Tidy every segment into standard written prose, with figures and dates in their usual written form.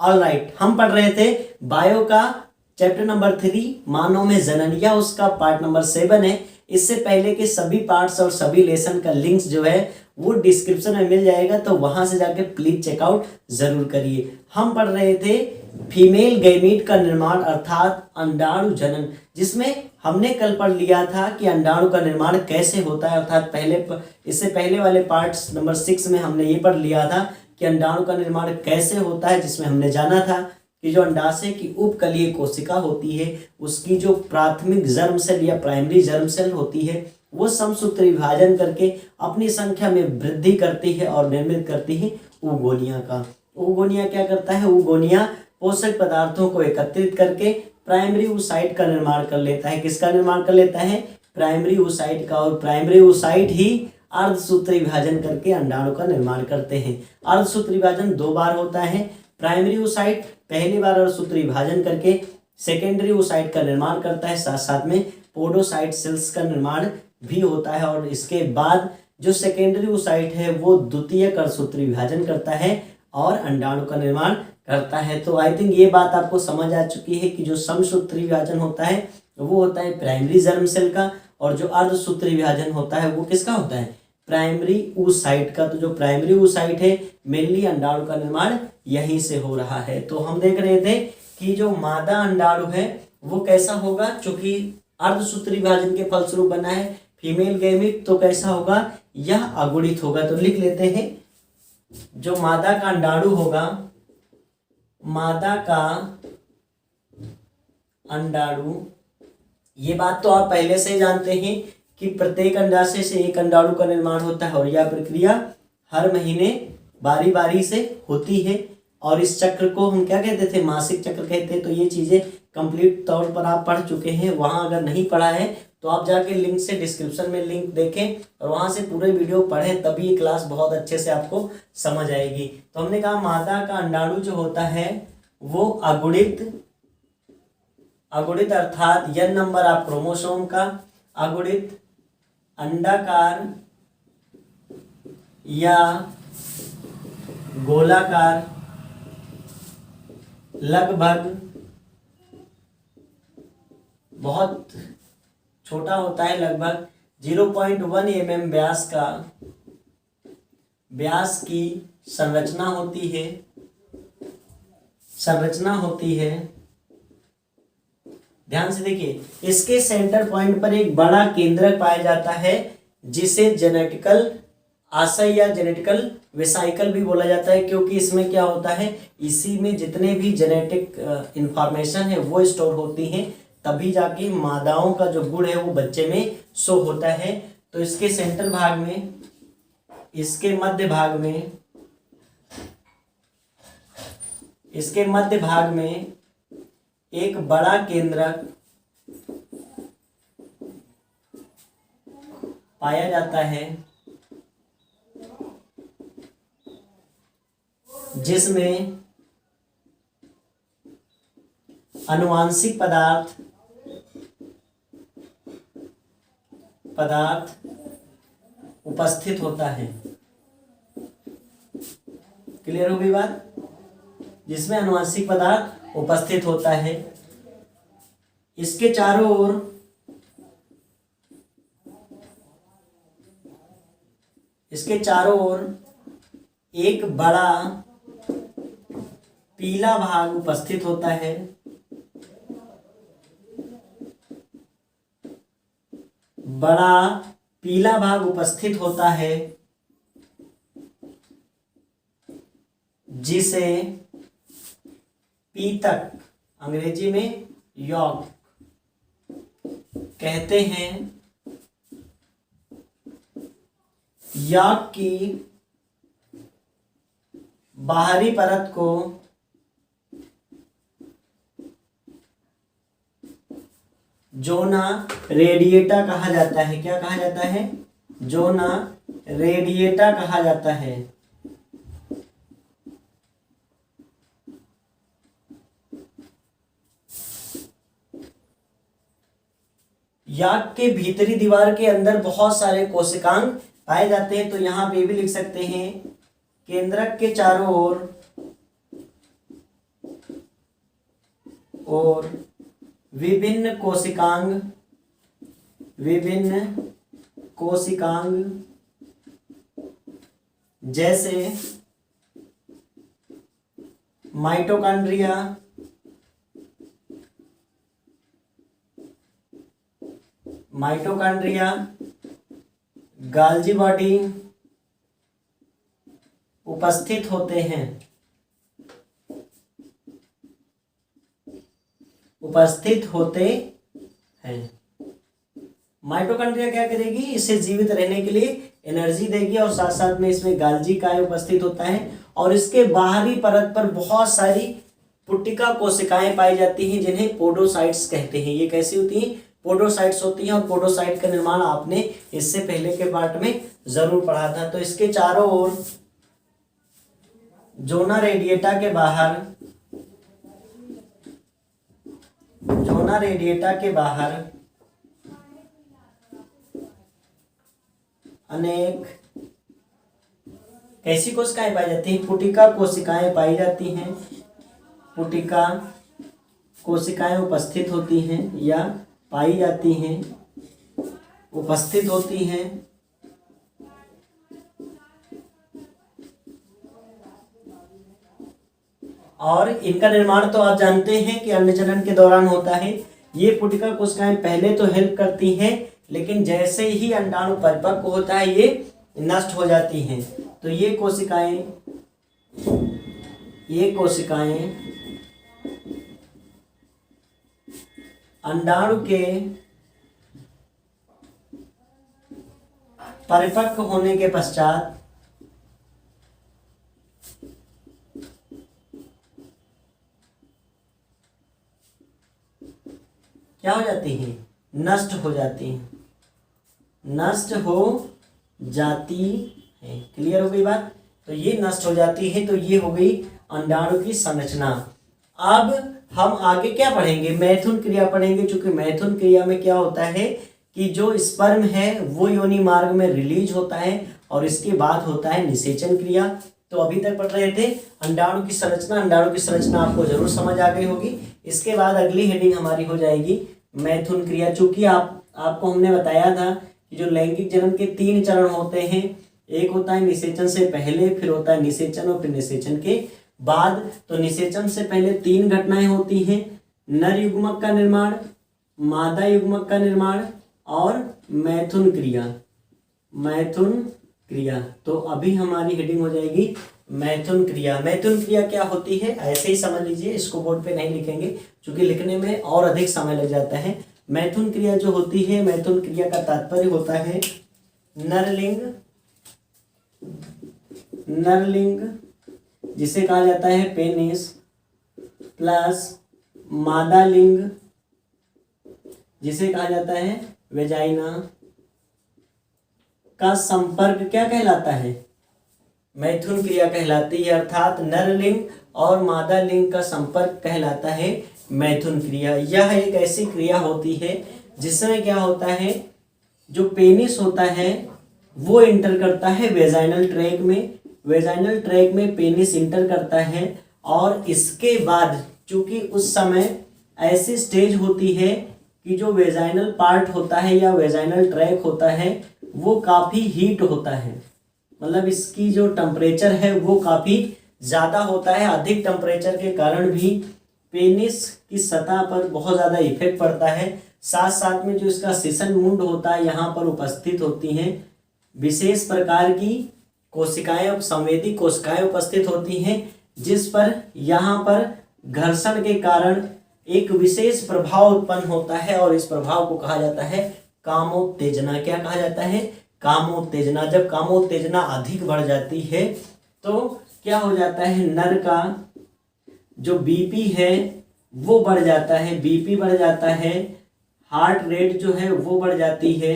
Alright, हम पढ़ रहे थे बायो का चैप्टर नंबर 3 मानव में जनन, या उसका पार्ट नंबर 7 है। इससे पहले के सभी पार्ट्स और सभी लेसन का लिंक्स जो है वो डिस्क्रिप्शन में मिल जाएगा, तो वहां से जाके प्लीज चेकआउट जरूर करिए। हम पढ़ रहे थे फीमेल गैमीट का निर्माण अर्थात अंडाणु जनन, जिसमें हमने कल पढ़ लिया था कि अंडाणु का निर्माण कैसे होता है, अर्थात इससे पहले वाले पार्ट्स नंबर 6 में हमने ये पढ़ लिया था कि अंडाणु का निर्माण कैसे होता है, जिसमें हमने जाना था कि जो अंडाशय की उपकलीय कोशिका होती है उसकी जो प्राथमिक जर्म सेल या प्राइमरी जर्म सेल होती है वो समसूत्र विभाजन करके अपनी संख्या में वृद्धि करती है और निर्मित करती है oogonia का। oogonia क्या करता है? oogonia पोषक पदार्थों को एकत्रित करके प्राइमरी oocyte का निर्माण कर लेता है। किसका निर्माण कर लेता है? प्राइमरी oocyte का। और प्राइमरी oocyte ही अर्धसूत्री विभाजन करके अंडाणु का निर्माण करते हैं। अर्धसूत्री विभाजन 2 बार होता है। प्राइमरी oocyte पहली बार अर्धसूत्री विभाजन करके सेकेंडरी oocyte का निर्माण करता है, साथ साथ में पोडोसाइट सेल्स का निर्माण भी होता है। और इसके बाद जो सेकेंडरी oocyte है वो द्वितीयक अर्धसूत्री विभाजन करता है और अंडाणु का निर्माण करता है। तो आई थिंक ये बात आपको समझ आ चुकी है कि जो समसूत्री विभाजन होता है वो होता है प्राइमरी जर्म सेल का, और जो अर्धसूत्री विभाजन होता है वो किसका होता है? प्राइमरी oocyte का। तो जो प्राइमरी oocyte है मेनली अंडाणु का निर्माण यहीं से हो रहा है। तो हम देख रहे थे कि जो मादा अंडाणु है वो कैसा होगा, चूंकि अर्धसूत्री विभाजन के फलस्वरूप बना है फीमेल गैमीट, तो कैसा होगा? यह अगुणित होगा। तो लिख लेते हैं जो मादा का अंडाणु होगा, मादा का अंडाणु, ये बात तो आप पहले से ही जानते हैं कि प्रत्येक अंडाशय से एक अंडाणु का निर्माण होता है और यह प्रक्रिया हर महीने बारी बारी से होती है। और इस चक्र को हम क्या कहते थे? मासिक चक्र कहते हैं। तो ये चीजें कंप्लीट तौर पर आप पढ़ चुके हैं। वहां अगर नहीं पढ़ा है तो आप जाके लिंक से डिस्क्रिप्शन में लिंक देखें और वहां से पूरे वीडियो पढ़ें, तभी ये क्लास बहुत अच्छे से आपको समझ आएगी। तो हमने कहा मादा का अंडाणु जो होता है वो अगुणित अर्थात n नंबर ऑफ क्रोमोसोम का अगुणित अंडाकार या गोलाकार लगभग बहुत छोटा होता है, लगभग 0.1 mm व्यास की संरचना होती है। ध्यान से देखिए, इसके सेंटर पॉइंट पर एक बड़ा केंद्रक पाया जाता है जिसे जेनेटिकल आशय या जेनेटिकल वेसाइकल भी बोला जाता है, क्योंकि इसमें क्या होता है, इसी में जितने भी जेनेटिक इंफॉर्मेशन है वो स्टोर होती हैं, तभी जाके मादाओं का जो गुण है वो बच्चे में शो होता है। तो इसके सेंटर भाग में, इसके मध्य भाग में एक बड़ा केंद्रक पाया जाता है जिसमें आनुवांशिक पदार्थ उपस्थित होता है। क्लियर हो गई बात? जिसमें आनुवांशिक पदार्थ उपस्थित होता है। इसके चारों ओर एक बड़ा पीला भाग उपस्थित होता है। बड़ा पीला भाग उपस्थित होता है जिसे पीतक, अंग्रेजी में यॉक कहते हैं। यॉक की बाहरी परत को जोना रेडिएटा कहा जाता है। क्या कहा जाता है? जोना रेडिएटा कहा जाता है। याक के भीतरी दीवार के अंदर बहुत सारे कोशिकांग पाए जाते हैं। तो यहां पे भी लिख सकते हैं केंद्रक के चारों ओर और विभिन्न कोशिकांग जैसे माइटोकॉन्ड्रिया, गाल्जी बॉडी उपस्थित होते हैं। माइटोकॉन्ड्रिया क्या करेगी, इसे जीवित रहने के लिए एनर्जी देगी और साथ साथ में इसमें गाल्जी काय उपस्थित होता है और इसके बाहरी परत पर बहुत सारी पुट्टिका कोशिकाएं पाई जाती हैं जिन्हें पोडोसाइट्स कहते हैं। ये कैसी होती हैं, पोडोसाइट्स होती हैं और पोडोसाइट का निर्माण आपने इससे पहले के पार्ट में जरूर पढ़ा था। तो इसके चारों ओर जोना रेडिएटा के बाहर अनेक कैसी कोशिकाएं पाई जाती हैं, पुटिका कोशिकाएं पाई जाती हैं। पुटिका कोशिकाएं उपस्थित होती हैं या पाई जाती हैं, उपस्थित होती हैं। और इनका निर्माण तो आप जानते हैं कि अंडजनन के दौरान होता है। ये पुटिका कोशिकाएं पहले तो हेल्प करती हैं, लेकिन जैसे ही अंडाणु परिपक्व होता है ये नष्ट हो जाती हैं। तो ये कोशिकाएं अंडाणु के परिपक्व होने के पश्चात क्या हो जाती हैं, नष्ट हो जाती हैं। क्लियर हो गई बात। तो ये नष्ट हो जाती है। तो ये हो गई अंडाणु की संरचना। अब हम आगे क्या पढ़ेंगे, मैथुन क्रिया पढ़ेंगे। क्योंकि मैथुन क्रिया में क्या होता है कि जो स्पर्म है वो योनि मार्ग में रिलीज होता है और इसके बाद होता है निषेचन क्रिया। तो अभी तक पढ़ रहे थे अंडाणु की संरचना। अंडाणु की संरचना आपको जरूर समझ आ गई होगी। इसके बाद अगली हेडिंग हमारी हो जाएगी मैथुन क्रिया। चूंकि आपको हमने बताया था कि जो लैंगिक जनन के 3 चरण होते हैं, एक होता है निषेचन से पहले, फिर होता है निषेचन और फिर निषेचन के बाद। तो निषेचन से पहले 3 घटनाएं होती हैं, नर युग्मक का निर्माण, मादा युग्मक का निर्माण और मैथुन क्रिया। तो अभी हमारी हेडिंग हो जाएगी मैथुन क्रिया। मैथुन क्रिया क्या होती है ऐसे ही समझ लीजिए, इसको बोर्ड पे नहीं लिखेंगे क्योंकि लिखने में और अधिक समय लग जाता है। मैथुन क्रिया जो होती है, मैथुन क्रिया का तात्पर्य होता है नरलिंग जिसे कहा जाता है पेनिस प्लस मादा लिंग जिसे कहा जाता है वेजाइना का संपर्क क्या कहलाता है, मैथुन क्रिया कहलाती है। अर्थात नरलिंग और मादा लिंग का संपर्क कहलाता है मैथुन क्रिया। यह एक ऐसी क्रिया होती है जिसमें क्या होता है, जो पेनिस होता है वो इंटर करता है वेजाइनल ट्रैक में पेनिस इंटर करता है। और इसके बाद चूंकि उस समय ऐसी स्टेज होती है कि जो वेजाइनल पार्ट होता है या वेजाइनल ट्रैक होता है वो काफ़ी हीट होता है, मतलब इसकी जो टेम्परेचर है वो काफ़ी ज़्यादा होता है। अधिक टेम्परेचर के कारण भी पेनिस की सतह पर बहुत ज़्यादा इफेक्ट पड़ता है। साथ साथ में जो इसका सेशन मुंड होता है यहाँ पर उपस्थित होती हैं विशेष प्रकार की कोशिकाएं, संवेदी कोशिकाएं उपस्थित होती हैं, जिस पर यहाँ पर घर्षण के कारण एक विशेष प्रभाव उत्पन्न होता है और इस प्रभाव को कहा जाता है कामोत्तेजना। क्या कहा जाता है, कामोत्तेजना। जब कामोत्तेजना अधिक बढ़ जाती है तो क्या हो जाता है, नर का जो बीपी है वो बढ़ जाता है, बीपी बढ़ जाता है, हार्ट रेट जो है वो बढ़ जाती है,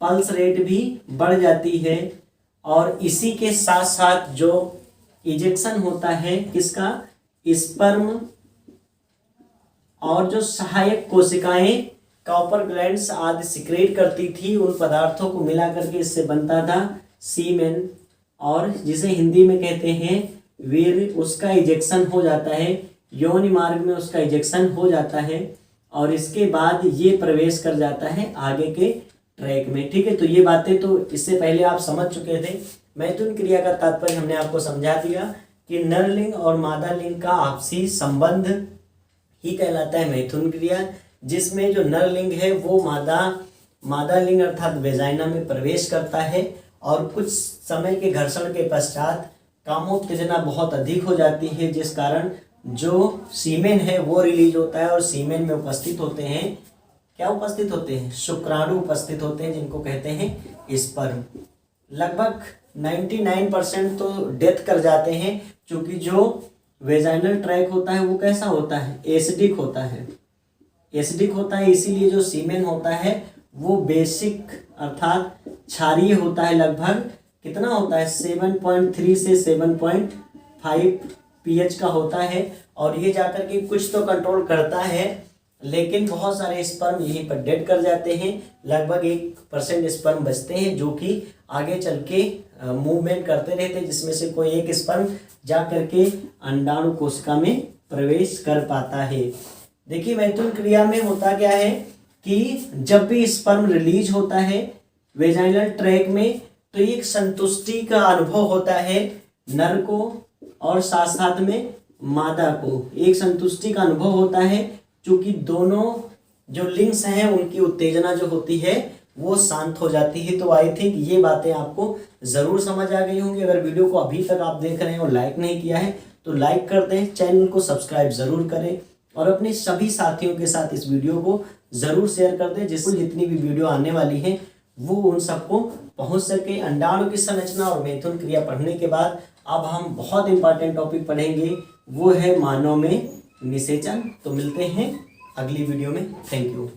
पल्स रेट भी बढ़ जाती है। और इसी के साथ साथ जो इजेक्शन होता है किसका, स्पर्म और जो सहायक कोशिकाएं कॉपर ग्लैंड्स आदि सिक्रेट करती थी, उन पदार्थों को मिला करके इससे बनता था सीमेन, और जिसे हिंदी में कहते हैं वीर्य, उसका इजेक्शन हो जाता है। योनि मार्ग में उसका इजेक्शन हो जाता है और इसके बाद ये प्रवेश कर जाता है आगे के ट्रैक में। ठीक है, तो ये बातें तो इससे पहले आप समझ चुके थे। मैथुन क्रिया का तात्पर्य हमने आपको समझा दिया कि नरलिंग और मादा लिंग का आपसी संबंध ही कहलाता है मैथुन क्रिया, जिसमें जो नरलिंग है वो मादा लिंग अर्थात वेजाइना में प्रवेश करता है और कुछ समय के घर्षण के पश्चात कामोत्तेजना बहुत अधिक हो जाती है, जिस कारण जो सीमेन है वो रिलीज होता है और सीमेन में उपस्थित होते हैं, क्या उपस्थित होते हैं, शुक्राणु उपस्थित होते हैं, जिनको कहते हैं स्पर्म। लगभग 99% तो डेथ कर जाते हैं, क्योंकि जो वेजाइनल ट्रैक होता है वो कैसा होता है, एसिडिक होता है। एसिडिक होता है, इसीलिए जो सीमेन होता है वो बेसिक अर्थात क्षारीय होता है। लगभग कितना होता है, 7.3 से 7.5 pH का होता है। और ये जाकर के कुछ तो कंट्रोल करता है, लेकिन बहुत सारे स्पर्म यहीं पर डेड कर जाते हैं। लगभग 1% स्पर्म बचते हैं जो कि आगे चल के मूवमेंट करते रहते हैं, जिसमें से कोई एक स्पर्म जा करके अंडाणु कोशिका में प्रवेश कर पाता है। देखिए मैथुन क्रिया में होता क्या है कि जब भी स्पर्म रिलीज होता है वेजाइनल ट्रैक में, तो एक संतुष्टि का अनुभव होता है नर को और साथ साथ में मादा को एक संतुष्टि का अनुभव होता है, क्योंकि दोनों जो लिंग्स हैं उनकी उत्तेजना जो होती है वो शांत हो जाती है। तो आई थिंक ये बातें आपको ज़रूर समझ आ गई होंगी। अगर वीडियो को अभी तक आप देख रहे हैं और लाइक नहीं किया है तो लाइक कर दें, चैनल को सब्सक्राइब ज़रूर करें और अपने सभी साथियों के साथ इस वीडियो को ज़रूर शेयर कर दें, जिससे जितनी भी वीडियो आने वाली है वो उन सबको पहुंच सके। अंडाणु की संरचना और मैथुन क्रिया पढ़ने के बाद अब हम बहुत इंपॉर्टेंट टॉपिक पढ़ेंगे, वो है मानव में निषेचन। तो मिलते हैं अगली वीडियो में। Thank you.